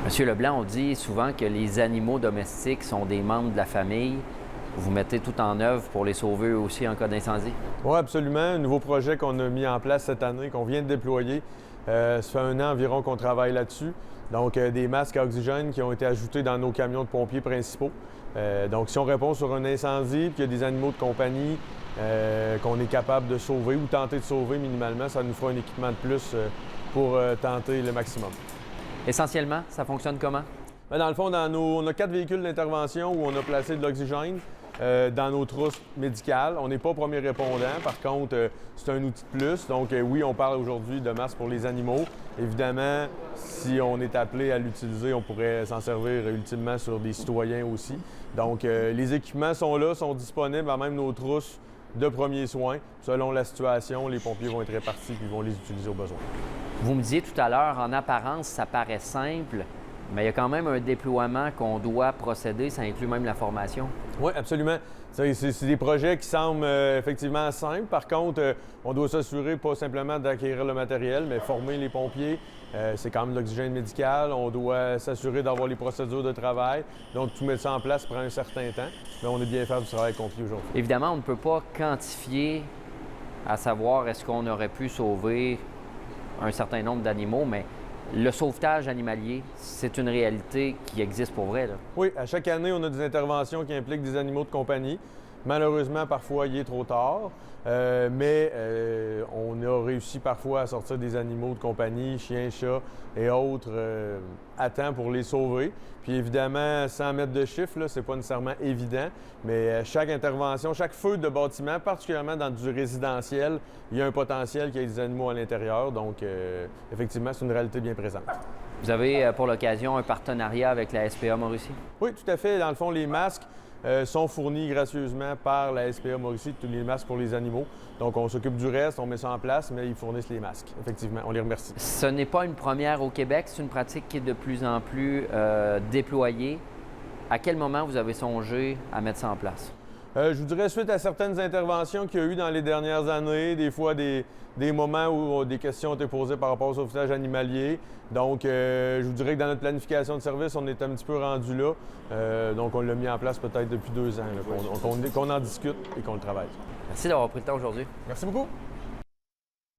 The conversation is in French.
Monsieur Leblanc, on dit souvent que les animaux domestiques sont des membres de la famille. Vous mettez tout en œuvre pour les sauver eux aussi en cas d'incendie? Oui, absolument. Un nouveau projet qu'on a mis en place cette année, qu'on vient de déployer. Ça fait 1 an environ qu'on travaille là-dessus. Donc, des masques à oxygène qui ont été ajoutés dans nos camions de pompiers principaux. Donc, si on répond sur un incendie et qu'il y a des animaux de compagnie qu'on est capable de sauver ou tenter de sauver minimalement, ça nous fera un équipement de plus pour tenter le maximum. Essentiellement, ça fonctionne comment? Bien, dans le fond, on a 4 véhicules d'intervention où on a placé de l'oxygène dans nos trousses médicales. On n'est pas premier répondant. Par contre, c'est un outil de plus. Donc, oui, on parle aujourd'hui de masques pour les animaux. Évidemment, si on est appelé à l'utiliser, on pourrait s'en servir ultimement sur des citoyens aussi. Donc, les équipements sont là, sont disponibles, à même nos trousses de premiers soins. Selon la situation, les pompiers vont être répartis et vont les utiliser au besoin. Vous me disiez tout à l'heure, en apparence, ça paraît simple, mais il y a quand même un déploiement qu'on doit procéder. Ça inclut même la formation. Oui, absolument. C'est des projets qui semblent effectivement simples. Par contre, on doit s'assurer pas simplement d'acquérir le matériel, mais former les pompiers. C'est quand même de l'oxygène médical. On doit s'assurer d'avoir les procédures de travail. Donc, tout mettre ça en place prend un certain temps. Mais on est bien fait du travail accompli aujourd'hui. Évidemment, on ne peut pas quantifier à savoir est-ce qu'on aurait pu sauver un certain nombre d'animaux, mais le sauvetage animalier, c'est une réalité qui existe pour vrai, là. Oui, à chaque année, on a des interventions qui impliquent des animaux de compagnie. Malheureusement, parfois, il est trop tard, mais on a réussi parfois à sortir des animaux de compagnie, chiens, chats et autres, à temps pour les sauver. Puis évidemment, sans mettre de chiffres, là, c'est pas nécessairement évident, mais chaque intervention, chaque feu de bâtiment, particulièrement dans du résidentiel, il y a un potentiel qu'il y ait des animaux à l'intérieur. Donc, effectivement, c'est une réalité bien présente. Vous avez, pour l'occasion, un partenariat avec la SPA Mauricie? Oui, tout à fait. Dans le fond, les masques sont fournis gracieusement par la SPA Mauricie, tous les masques pour les animaux. Donc, on s'occupe du reste, on met ça en place, mais ils fournissent les masques. Effectivement, on les remercie. Ce n'est pas une première au Québec, c'est une pratique qui est de plus en plus déployée. À quel moment vous avez songé à mettre ça en place? Je vous dirais, suite à certaines interventions qu'il y a eu dans les dernières années, des fois des moments où des questions ont été posées par rapport au sauvetage animalier. Donc, je vous dirais que dans notre planification de service, on est un petit peu rendu là. Donc, on l'a mis en place peut-être depuis 2 ans, qu'on en discute et qu'on le travaille. Merci d'avoir pris le temps aujourd'hui. Merci beaucoup.